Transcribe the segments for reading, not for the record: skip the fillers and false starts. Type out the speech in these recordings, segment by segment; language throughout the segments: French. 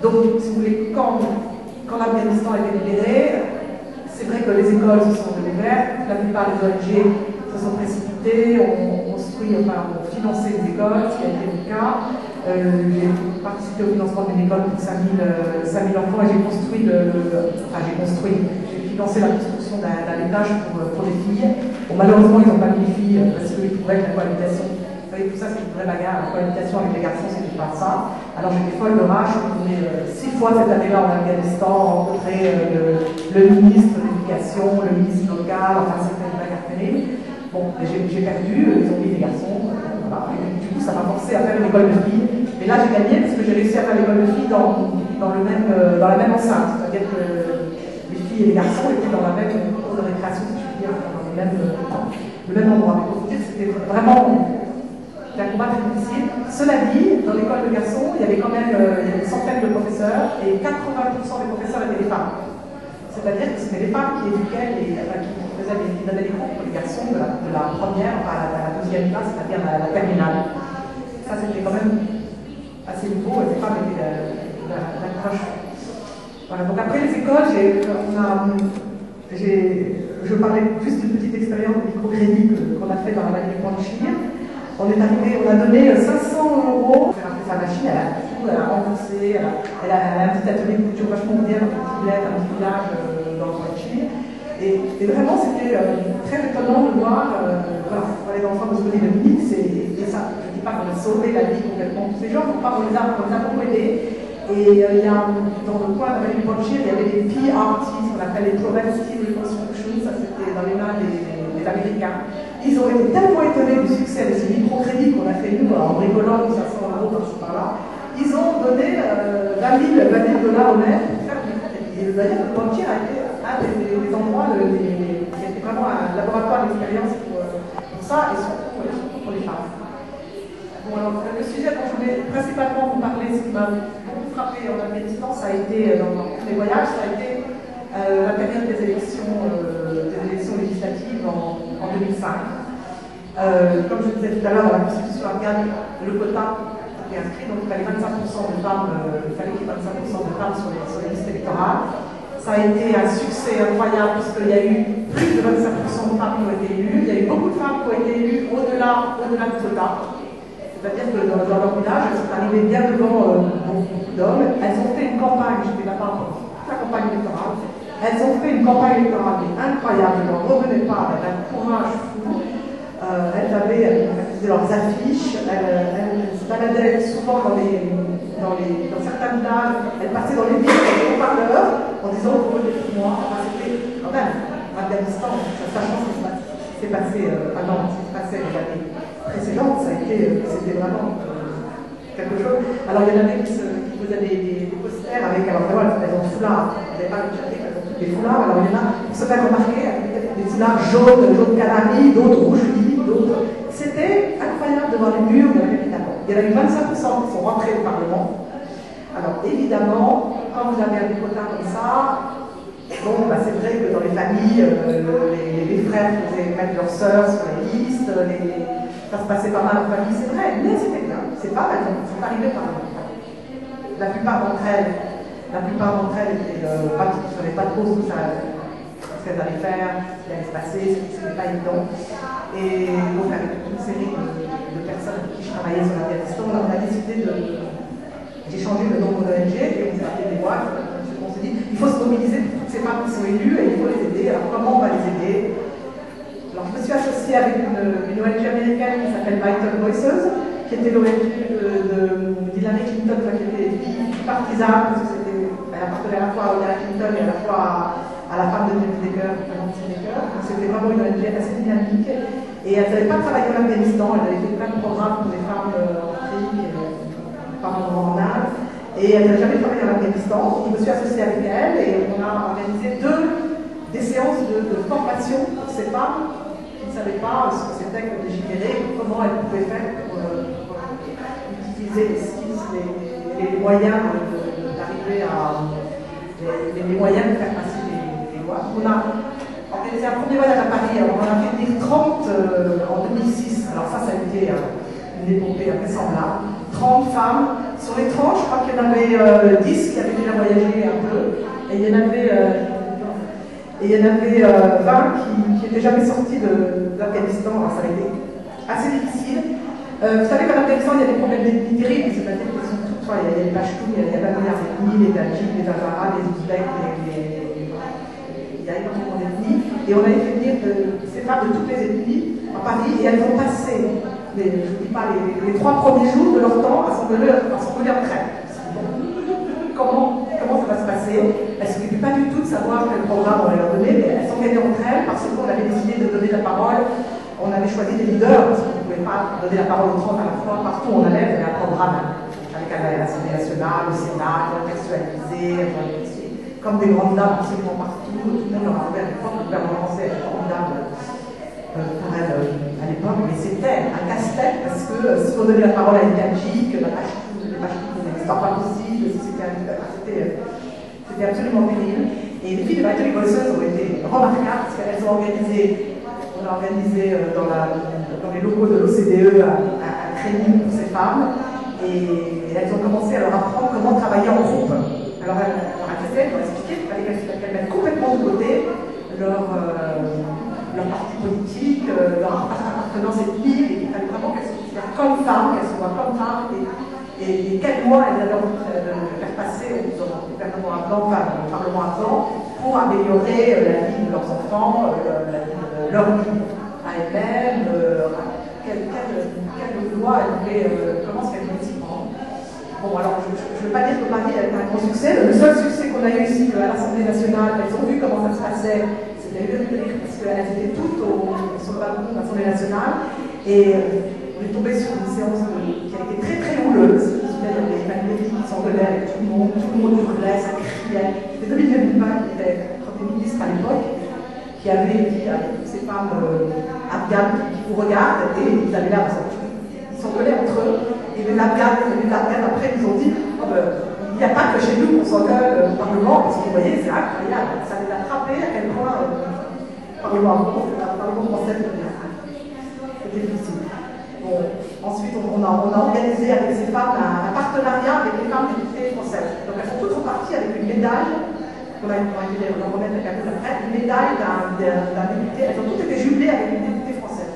Donc, si vous voulez, quand l'Afghanistan a été libéré, c'est vrai que les écoles se sont ouvertes, la plupart des ONG se sont précipitées, ont financé les écoles, ce qui a été le cas. J'ai participé au financement d'une école pour 5000 enfants et j'ai financé la construction d'un étage pour les filles. Bon, malheureusement, ils n'ont pas mis les filles parce qu'ils trouvaient que la cohabitation, vous savez, tout ça c'est une vraie bagarre, la cohabitation avec les garçons, c'était pas ça. Alors j'étais folle de rage, je suis retournée 6 fois cette année-là en Afghanistan, rencontrer le ministre de l'Éducation, le ministre local, enfin c'était une bagarre terrible. Bon, j'ai perdu, ils ont mis des garçons, voilà, et du coup ça m'a forcé à faire une école de filles. Mais là j'ai gagné parce que j'ai réussi à faire l'école de filles dans la même enceinte, c'est-à-dire que les filles et les garçons étaient dans la même cour de récréation, si je puis dire, dans le même endroit. Mais pour vous dire, c'était vraiment un combat très difficile. Cela dit, dans l'école de garçons, il y avait quand même une centaine de professeurs et 80% des professeurs étaient des femmes. C'est-à-dire que c'était les femmes qui éduquaient, qui donnaient des cours pour les garçons de la première à la deuxième classe, c'est-à-dire la terminale. Ça, c'était quand même assez nouveau et les femmes étaient la crush. Voilà, donc après les écoles, je parlais juste d'une petite expérience de microcrédit qu'on a fait dans la vallée du Panchir. On a donné 500 € pour faire sa machine, elle a remboursé, elle a un petit atelier de couture vachement moderne, un petit village dans le Panchir. Et vraiment, c'était très étonnant de voir, voilà, pour les enfants de se donner le mix, et ça, je ne dis pas qu'on a sauvé la vie complètement de tous ces gens, on les a beaucoup aidés. Et il y a, dans le coin de la vallée du Panchir, il y avait des PRT, ce qu'on appelle les Progressive Reconstruction, ça c'était dans les mains des Américains. Ils ont été tellement étonnés du succès de ces microcrédits qu'on a fait nous en rigolant 500 € par-ci par-là. Ils ont donné 20 000 $ au maire pour faire du microcrédit. Et d'ailleurs, le Panchir a été un des endroits, qui était vraiment un laboratoire d'expérience pour ça, et surtout pour les femmes. Bon, alors, le sujet dont je voulais principalement vous parler, ce qui m'a beaucoup frappé en Afghanistan, ça a été, dans les voyages, ça a été la période des élections législatives en 2005. Comme je disais tout à l'heure, dans la Constitution afghane, le quota est inscrit, donc il fallait 25% de femmes, il fallait qu'il y ait 25% de femmes sur les listes électorales. Ça a été un succès incroyable puisqu'il y a eu plus de 25% de femmes qui ont été élues. Il y a eu beaucoup de femmes qui ont été élues au-delà du quota. C'est-à-dire que dans leur village, elles sont arrivées bien devant beaucoup d'hommes. Elles ont fait une campagne, j'étais là-bas pendant toute la campagne électorale. Elles ont fait une campagne électorale incroyable, elles n'en revenaient pas, avec un courage fou. Elles faisaient leurs affiches, elles se baladaient souvent dans certains villages, elles passaient dans les villes avec des haut-parleurs en disant vous votez pour moi. Enfin, c'était quand même, en Afghanistan, sachant ce qui s'est passé avant, ce qui se passait les années précédentes, c'était vraiment quelque chose. Alors il y en avait qui faisaient des posters avec, alors vraiment elles ont des foulards, elles n'avaient pas le jacket, elles ont tous des foulards, alors il y en a pour se faire remarquer avec des foulards jaunes canari, d'autres rouges vives, d'autres. C'était incroyable de voir les murs de la capitale. Il y en a eu 25% qui sont rentrés au Parlement. Alors évidemment, quand vous avez un quota comme ça, bon, bah, c'est vrai que dans les familles, les frères faisaient mettre leurs sœurs sur les listes, ça se passait pas mal en famille, c'est vrai, mais c'était bien. C'est pas mal, elles sont arrivées par là. La plupart d'entre elles étaient ne savaient pas trop ce qu'elles allaient faire, ce qui allait se passer, c'était pas évident. Et donc avec toute une série de personnes avec qui je travaillais sur l'Afghanistan, on a décidé j'ai changé le nom de l'ONG et on s'est appelé des boîtes. On s'est dit, il faut se mobiliser pour toutes ces femmes qui sont élues et il faut les aider. Alors comment on va les aider? Alors je me suis associée avec une ONG américaine qui s'appelle Vital Voices, qui était l'ONG d'Hillary Clinton, qui était bipartisane, parce qu'elle appartenait à la fois à Hillary Clinton et à la fois à la femme de James Baker, donc c'était vraiment une ONG assez dynamique. Et elle n'avait pas travaillé en Afghanistan, elle avait fait plein de programmes pour les femmes en Afrique, femmes en âge. Et elle n'a jamais travaillé en Afghanistan, donc je me suis associée avec elle et on a organisé des séances de formation pour ces femmes qui ne savaient pas ce que c'était que légiférer, comment elles pouvaient faire pour utiliser les skills, les moyens d'arriver à les moyens de faire passer les lois. On a organisé un premier voyage à Paris, alors on en a fait venir 30 en 2006, alors ça a été une épopée invraisemblable. 30 femmes Sur les 30, je crois qu'il y en avait 10 qui avaient déjà voyagé un peu, et il y en avait 20 qui n'étaient jamais sortis d'Afghanistan. Alors ça a été assez difficile. Vous savez qu'en Afghanistan, il y a des problèmes d'ethnie terribles, c'est-à-dire qu'ils sont tous, il y a les Pashtuns, il y a la manière d'ethnie, les Tadjiks, les Hazaras, les Ouzbeks, il y a énormément d'ethnies. Et on a fait venir ces femmes de toutes les ethnies à Paris, et elles ont passé, je ne dis pas, les 3 premiers jours de leur temps à s'envoler en crème. Comment ça va se passer? Elles ne s'occupaient pas du tout de savoir quel programme on allait leur donner, mais elles s'engageaient entre elles parce qu'on avait décidé de donner la parole. On avait choisi des leaders parce qu'on ne pouvait pas donner la parole aux 30 à la fois. Partout où on allait, il y avait un programme avec l'Assemblée nationale, le Sénat, contextualisé, comme des grandes dames absolument partout. Tout le monde leur a ouvert à l'époque, le gouvernement français était formidable pour elle à l'époque, mais c'était un casse-tête parce que si on donnait la parole à une Tadjik, les Pashtuns n'existaient pas possible, c'était absolument terrible. Et les filles de Michael Voices ont été remarquables parce qu'elles ont organisé. On a organisé dans les locaux de l'OCDE à Crémy pour ces femmes et elles ont commencé à leur apprendre comment travailler en groupe. Alors elles leur expliqué qu'il fallait qu'elles mettent complètement de côté leur parti politique, leur appartenance ethnique, et qu'il fallait vraiment qu'elles se considèrent comme femmes, qu'elles se voient comme femmes et quels mois elles avaient envie de faire passer au gouvernement afghan, enfin au Parlement afghan, pour améliorer la vie de leurs enfants, la vie de leur vie à elles-mêmes, quelle voie elles voulaient, comment est-ce qu'elles voulaient s'y prendre. Bon, alors je ne veux pas dire que Paris a été un grand succès. Le seul succès qu'on a eu ici à l'Assemblée nationale, elles ont vu comment ça se passait, c'était le rire parce qu'elles étaient toutes sur le balcon de l'Assemblée nationale et on est tombé sur une séance qui a été très très houleuse. Il y avait Emmanuel qui s'engueulait avec tout le monde hurlait, ça criait. C'était Dominique Villepin qui était Premier ministre à l'époque, qui avait dit à toutes ces femmes afghanes qui vous regardent, et ils avaient l'air, ils s'engueulaient entre eux, et les afghanes après ils ont dit oh, il n'y a pas que chez nous qu'on s'engueule au Parlement, parce que vous voyez, c'est incroyable, ça les a frappés à quel point le Parlement français c'était difficile. Bon, ensuite, on a organisé avec ces femmes un partenariat avec les femmes députées françaises. Donc elles sont toutes reparties avec une médaille, on a été les remettre la carte après, une médaille d'un député. Elles ont toutes été jumelées avec une députée française.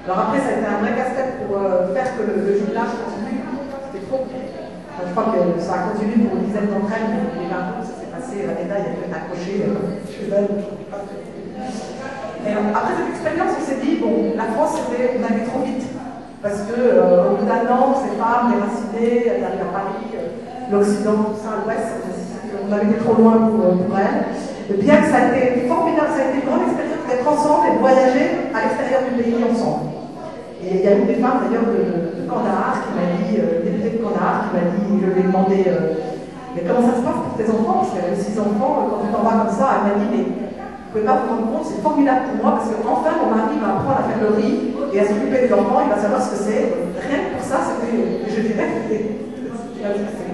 Alors après, ça a été un vrai casse-tête pour faire que le jumelage continue. C'était trop compliqué. Enfin, je crois que ça a continué pour une dizaine d'entre elles, mais les 20 jours, ça s'est passé, la médaille a été accrochée chez elles. Et après cette expérience, on s'est dit, bon, la France, on allait trop vite. Parce qu'au bout d'un an, ces femmes déracinées, elles arrivent à Paris, l'Occident, tout ça, l'Ouest, on avait été trop loin pour elles. Et bien que ça a été formidable, ça a été une grande expérience d'être ensemble et de voyager à l'extérieur du pays ensemble. Et il y a une des femmes d'ailleurs de Kandahar qui m'a dit, députée de Kandahar, qui m'a dit, je lui ai demandé, mais comment ça se passe pour tes enfants? Parce qu'elle avait 6 enfants, quand tu t'en vas comme ça, elle m'a dit, mais vous ne pouvez pas vous rendre compte, c'est formidable pour moi parce qu'enfin mon mari va apprendre à faire le riz et à s'occuper des enfants, il va savoir ce que c'est. Rien que pour ça, c'était, je dirais, c'était un succès.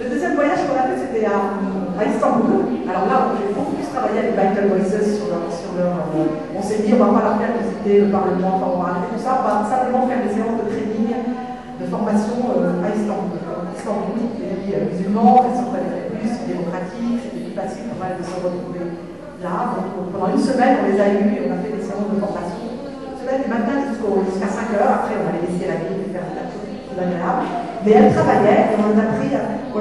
Le deuxième voyage qu'on a fait, c'était à Istanbul. Alors là, j'ai beaucoup plus travaillé avec Vital Voices sur leur on s'est dit, on ne va pas leur faire visiter le Parlement, enfin, on va arrêter tout ça, on va simplement faire des séances de training, de formation à Istanbul. Istanbul, pays musulman, elles sont plus démocratiques, c'était plus facile pour elles de se retrouver. Là, donc, pendant une semaine, on les a eus et on a fait des séances de formation. Une semaine du matin jusqu'à 5 heures. Après, on allait laisser la ville et faire des choses plus agréables. Mais elles travaillaient et on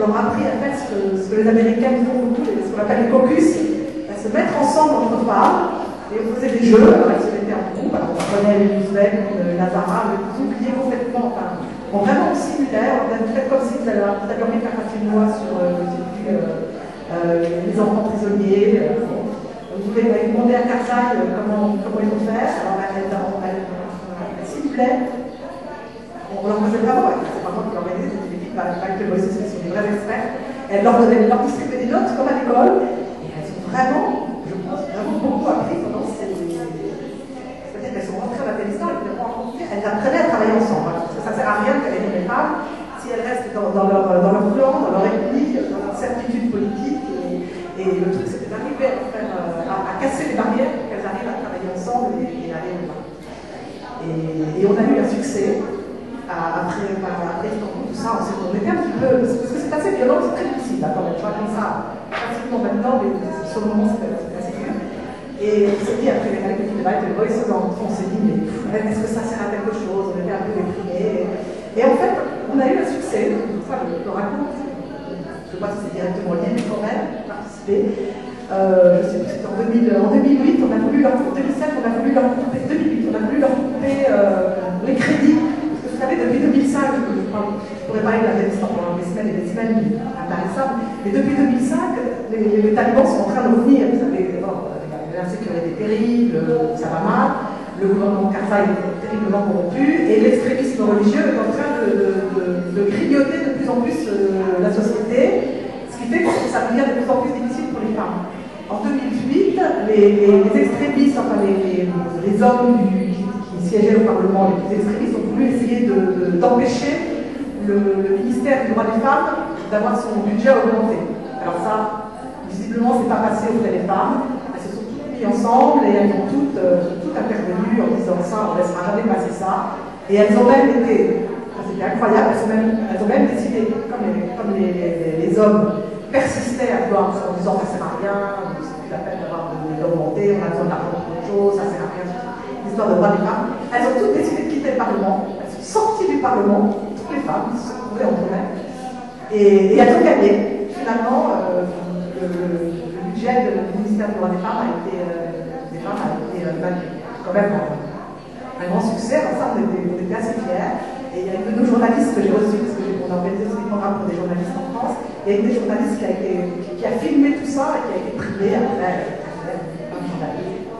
leur a appris à faire ce que les Américaines font beaucoup, ce qu'on appelle les caucus, à se mettre ensemble entre femmes et on faisait des jeux. Alors, elles se mettaient en groupe. Alors, on prenait les Ouzbeks, les Hazaras, les oubliés complètement. Enfin, vraiment simulaire. On a fait comme si vous aviez envie de faire un film sur les enfants prisonniers. Vous pouvez demander à Karzai comment ils vont faire. Alors elle simulait. On leur faisait vraiment, c'est pas moi qui l'organisais, c'était des filles avec les voices, ce sont des vrais experts. Elle leur distribuait des notes comme à l'école. Et elles ont vraiment, je pense, vraiment beaucoup appris pendant ces. C'est-à-dire qu'elles sont rentrées en Afghanistan et elles apprenaient à travailler ensemble. Parce que ça ne sert à rien qu'elles aient des femmes si elles restent dans leur clan, dans leur ethnie, dans leur certitude politique. Et le truc, c'était d'arriver à casser les barrières pour qu'elles arrivent à travailler ensemble et aller au bas. Et on a eu un succès après Istanbul, tout ça, on était un petit là, quand même, tu vois, comme ça, pratiquement maintenant, mais sur le moment, c'est assez dur. Et on s'est dit, après les années de débat, on s'est dit, mais est-ce que ça sert à quelque chose? On était un peu déprimés. Et en fait, on a eu un succès, ça je le raconte, je ne sais pas si c'est directement lié, mais quand même, participer. Je sais plus, c'était en 2008, on a voulu leur couper, 2007, on a voulu leur couper, 2008, on a voulu leur couper les crédits. Parce que vous savez, depuis 2005, je pourrais parler de l'Afghanistan pendant des semaines et des semaines intarissables, mais depuis 2005, les talibans sont en train de revenir. Vous savez, l'insécurité terrible, ça va mal, le gouvernement Karzai est terriblement corrompu, et l'extrémisme religieux est en train de grignoter de plus en plus la société, ce qui fait que ça devient de plus en plus difficile pour les femmes. En 2008, les extrémistes, enfin les hommes qui siégeaient au Parlement, les plus extrémistes, ont voulu essayer d'empêcher le ministère du droit des femmes d'avoir son budget augmenté. Alors ça, visiblement, c'est pas passé auprès des femmes. Elles se sont toutes mises ensemble et elles ont toutes intervenu en disant ça, on ne laissera jamais passer ça. Et elles ont même été, c'était incroyable, elles ont même décidé, comme les hommes persistaient à vouloir en disant ça sert à rien, c'est plus la peine d'augmenter, on a besoin d'argent pour autre chose, ça sert à rien, l'histoire de droits des femmes. Elles ont toutes décidé de quitter le Parlement, elles sont sorties du Parlement, toutes les femmes, se sont retrouvées entre elles, et elles ont gagné. Finalement, le budget du ministère du droit des femmes a été quand même un grand succès. Alors ça, on était assez fiers. Et il y a une de nos journalistes que j'ai reçue, parce qu'on a organisé aussi des programmes pour des journalistes en France, il y a une des journalistes qui a filmé tout ça et qui a été primée après un journaliste.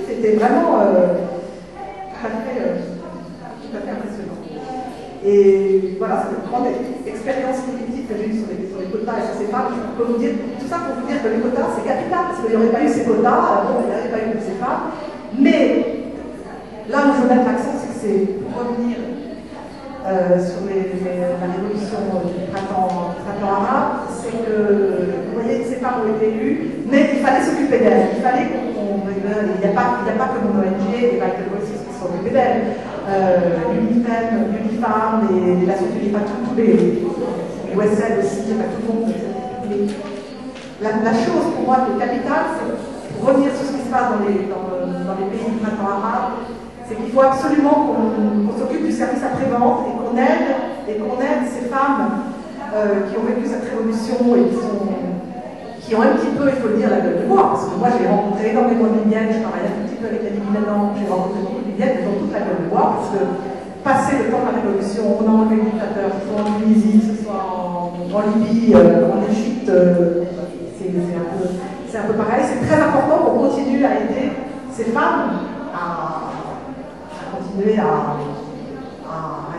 C'était vraiment tout à fait impressionnant. Et voilà, c'est une grande expérience politique que j'ai eue sur les quotas et sur ces femmes. Je peux vous dire, tout ça pour vous dire que les quotas, c'est capital, parce qu'il n'y aurait pas eu ces quotas, bon, il n'y aurait pas eu ces femmes. Mais là où je veux mettre l'accent, c'est que c'est pour revenir sur la révolution du printemps arabe, c'est que, vous voyez, ces femmes ont été élues, mais il fallait s'occuper d'elles. Il fallait il n'y a pas que mon ONG, les Vital Voices qui sont occupés d'elles. L'UNIFEM, l'UNIFAM, les Nations Unies, pas tous les OSL aussi, pas tout le monde. La chose pour moi qui est capitale, c'est pour revenir sur ce qui se passe dans les pays du printemps arabe, c'est qu'il faut absolument qu'on s'occupe du service après-vente et qu'on aide ces femmes qui ont vécu cette révolution et qui ont un petit peu, il faut le dire, la gueule de bois. Parce que moi, j'ai rencontré énormément de Libyennes, je travaille un petit peu avec la Libye maintenant, j'ai rencontré beaucoup de Libyennes, elles ont toute la gueule de bois, parce que passer le temps de la révolution, on a enlevé le dictateur, que ce soit en Tunisie, que ce soit en Libye, en Égypte, c'est un peu pareil. C'est très important qu'on continue à aider ces femmes à continuer à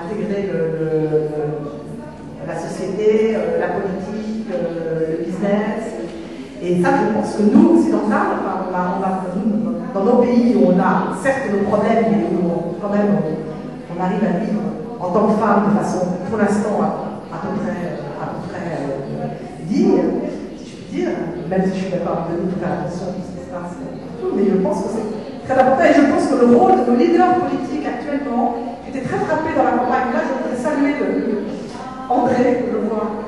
intégrer la société, la politique, le business. Et ça, je pense que nous, occidentales, dans nos pays où on a certes nos problèmes, mais où quand même on arrive à vivre en tant que femme de façon, pour l'instant, à peu près digne, si je puis dire, même si je suis d'accord avec nous, faire attention à tout ce qui se passe, mais je pense que c'est très important. Et je pense que le rôle de nos leaders politiques actuellement, j'étais très frappée dans la campagne, là je voudrais saluer André, que je vois